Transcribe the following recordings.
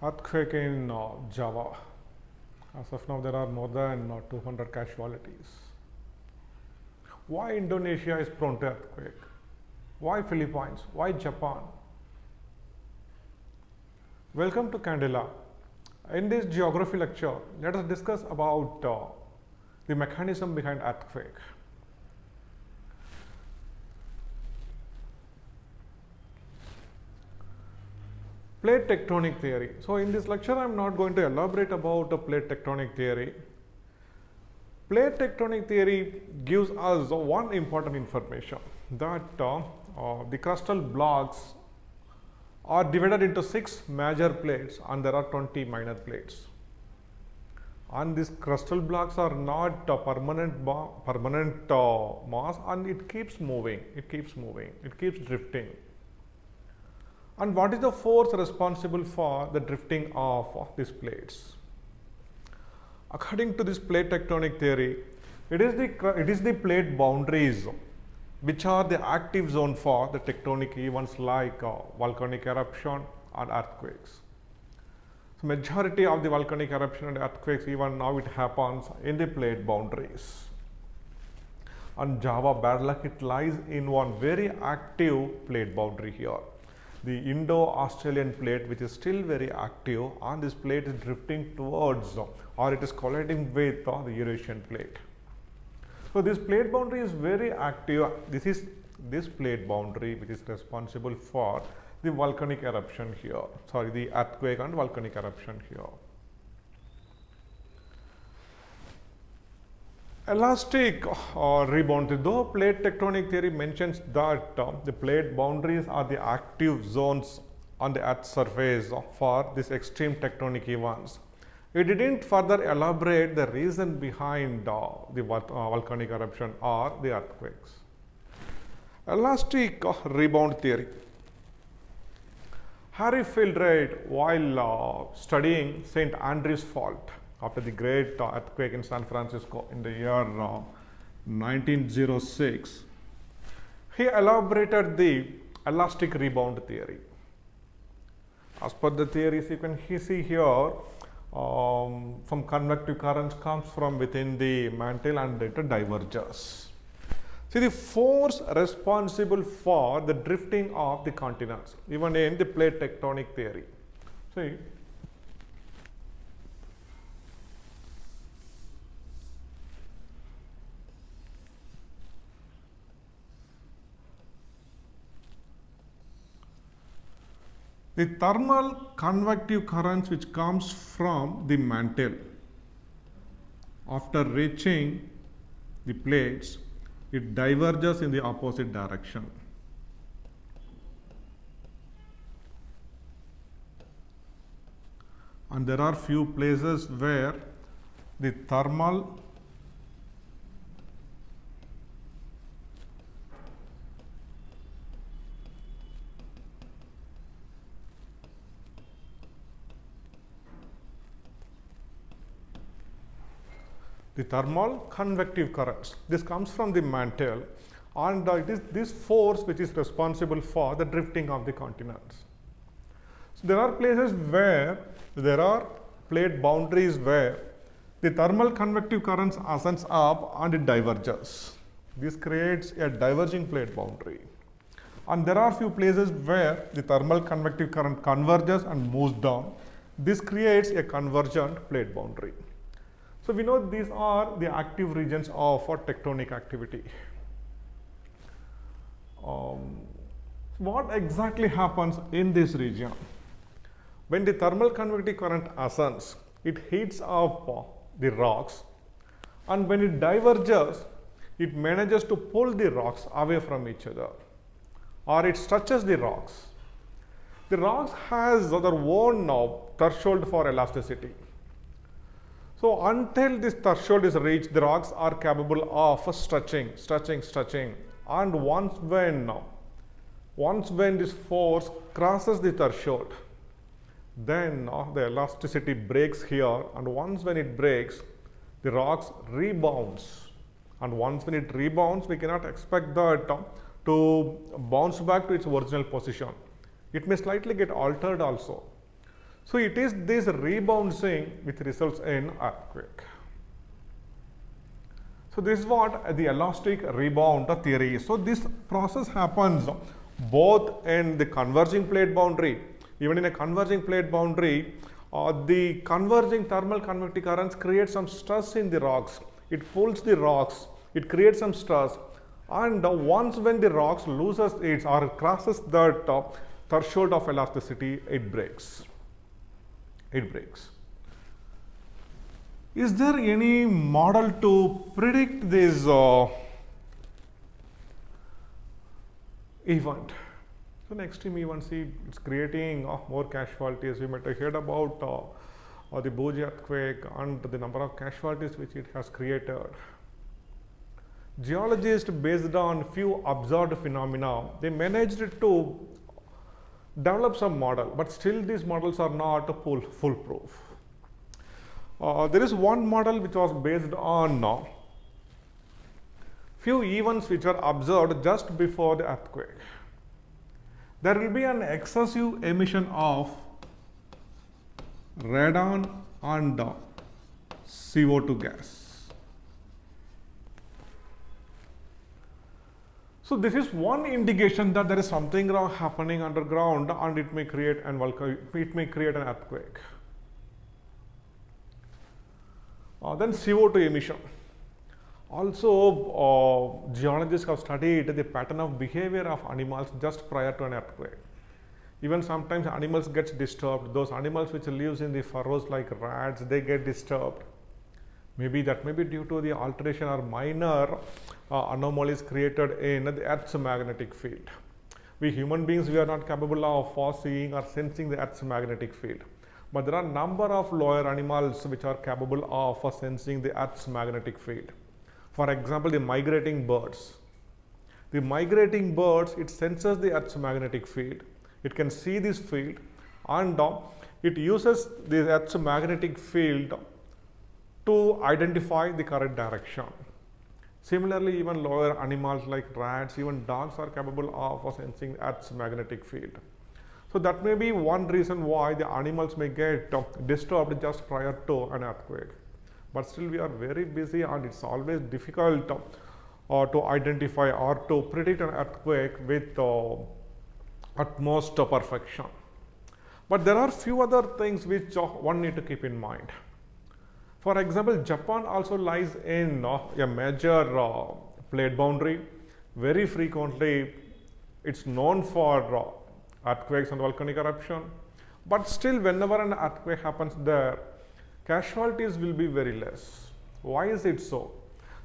Earthquake in Java. As of now, there are more than 200 casualties. Why Indonesia is prone to earthquake? Why Philippines? Why Japan? Welcome to Kandela. In this geography lecture, let us discuss about the mechanism behind earthquake. Plate tectonic theory. So in this lecture, I am not going to elaborate about the plate tectonic theory. Plate tectonic theory gives us one important information, that the crustal blocks are divided into 6 major plates and there are 20 minor plates. And these crustal blocks are not permanent mass, and it keeps moving, it keeps drifting. And what is the force responsible for the drifting of these plates? According to this plate tectonic theory, it is the plate boundaries which are the active zone for the tectonic events like volcanic eruption and earthquakes. So majority of the volcanic eruption and earthquakes, even now, it happens in the plate boundaries. And Java, bad luck, it lies in one very active plate boundary here. The Indo-Australian plate, which is still very active, and this plate is drifting towards or it is colliding with the Eurasian plate. So this plate boundary is very active. This is this plate boundary which is responsible for the volcanic eruption here, the earthquake and volcanic eruption here. Elastic rebound. Though plate tectonic theory mentions that the plate boundaries are the active zones on the Earth's surface for these extreme tectonic events, it didn't further elaborate the reason behind the volcanic eruption or the earthquakes. Elastic rebound theory. Harry Fieldred, while studying St. Andrew's Fault after the great earthquake in San Francisco in the year 1906, he elaborated the elastic rebound theory. As per the theories, you can see here, some convective currents comes from within the mantle and it diverges. See, the force responsible for the drifting of the continents, even in the plate tectonic theory. See, the thermal convective currents which comes from the mantle after reaching the plates, it diverges in the opposite direction. And there are few places where the thermal convective currents. This comes from the mantle, and it is this force which is responsible for the drifting of the continents. So there are places where there are plate boundaries where the thermal convective currents ascends up and it diverges. This creates a diverging plate boundary. And there are few places where the thermal convective current converges and moves down. This creates a convergent plate boundary. So we know these are the active regions of tectonic activity. What exactly happens in this region? When the thermal convective current ascends, it heats up the rocks, and when it diverges, it manages to pull the rocks away from each other, or it stretches the rocks. The rocks has their own threshold for elasticity. So until this threshold is reached, the rocks are capable of stretching, and once when this force crosses the threshold, then the elasticity breaks here, and once when it breaks, the rocks rebounds, and once when it rebounds, we cannot expect that to bounce back to its original position. It may slightly get altered also. So it is this rebounding which results in earthquake. So this is what the elastic rebound theory is. So this process happens both in the converging plate boundary. Even in a converging plate boundary, the converging thermal convective currents create some stress in the rocks. It pulls the rocks, it creates some stress, and once when the rocks loses its or crosses that threshold of elasticity, it breaks. It breaks. Is there any model to predict this event? So an extreme event, see, it's creating more casualties. You might have heard about the Boji earthquake and the number of casualties which it has created. Geologists, based on few observed phenomena, they managed to develop some model, but still these models are not foolproof. There is one model which was based on few events which were observed just before the earthquake. There will be an excessive emission of radon and CO2 gas. So this is one indication that there is something wrong happening underground, and it may create an earthquake. Then CO2 emission. Also, geologists have studied the pattern of behavior of animals just prior to an earthquake. Even sometimes animals get disturbed. Those animals which lives in the furrows like rats, they get disturbed. Maybe that may be due to the alteration or minor anomalies created in the Earth's magnetic field. We human beings, we are not capable of seeing or sensing the Earth's magnetic field. But there are a number of lower animals which are capable of sensing the Earth's magnetic field. For example, the migrating birds. The migrating birds, it senses the Earth's magnetic field. It can see this field, and it uses the Earth's magnetic field to identify the correct direction. Similarly, even lower animals like rats, even dogs are capable of sensing Earth's magnetic field. So that may be one reason why the animals may get disturbed just prior to an earthquake. But still we are very busy, and it's always difficult to identify or to predict an earthquake with utmost perfection. But there are few other things which one need to keep in mind. For example, Japan also lies in a major plate boundary. Very frequently, it's known for earthquakes and volcanic eruption. But still, whenever an earthquake happens there, casualties will be very less. Why is it so?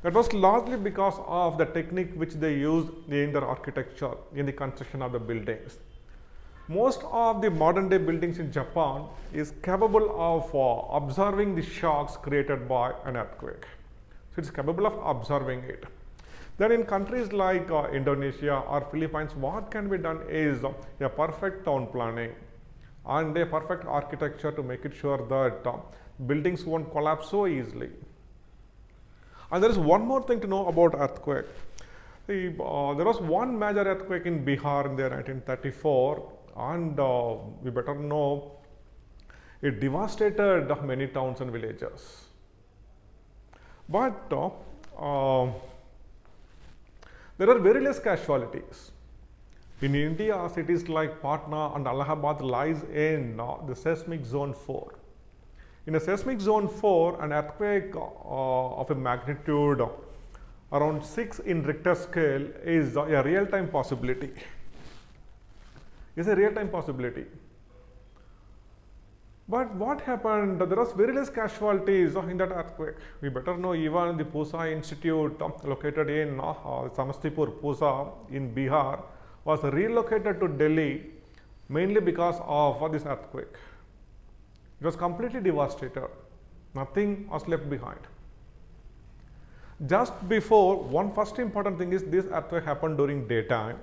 That was largely because of the technique which they used in their architecture, in the construction of the buildings. Most of the modern day buildings in Japan is capable of observing the shocks created by an earthquake. So it's capable of observing it. Then in countries like Indonesia or Philippines, what can be done is a perfect town planning and a perfect architecture to make it sure that buildings won't collapse so easily. And there is one more thing to know about earthquake. There was one major earthquake in Bihar in the 1934, and we better know it devastated many towns and villages. But there are very less casualties. In India, cities like Patna and Allahabad lies in the seismic zone 4. In a seismic zone 4, an earthquake of a magnitude around 6 in Richter scale is a real-time possibility. It's a real-time possibility. But what happened? There was very less casualties in that earthquake. We better know even the Pusa Institute located in Samastipur, Pusa in Bihar was relocated to Delhi mainly because of this earthquake. It was completely devastated. Nothing was left behind. Just before, one first important thing is this earthquake happened during daytime,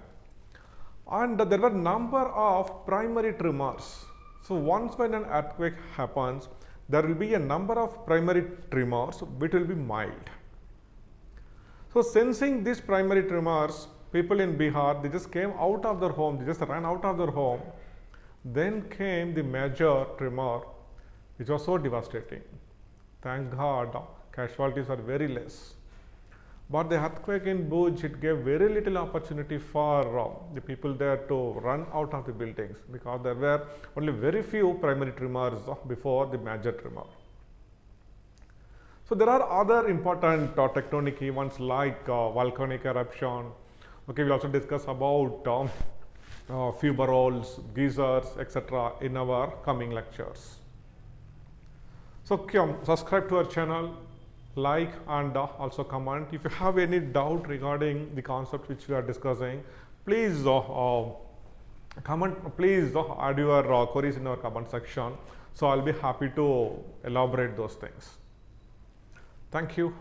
and there were number of primary tremors. So once when an earthquake happens, there will be a number of primary tremors which will be mild. So sensing these primary tremors, people in Bihar, they just came out of their home, they just ran out of their home, Then came the major tremor, which was so devastating. Thank God, casualties are very less. But the earthquake in Bhuj, it gave very little opportunity for the people there to run out of the buildings, because there were only very few primary tremors before the major tremor. So there are other important tectonic events like volcanic eruption. Okay, we also discuss about fumaroles, geysers, etc. in our coming lectures. So subscribe to our channel, like, and also comment. If you have any doubt regarding the concept which we are discussing, please comment. Please add your queries in our comment section. So I'll be happy to elaborate those things. Thank you.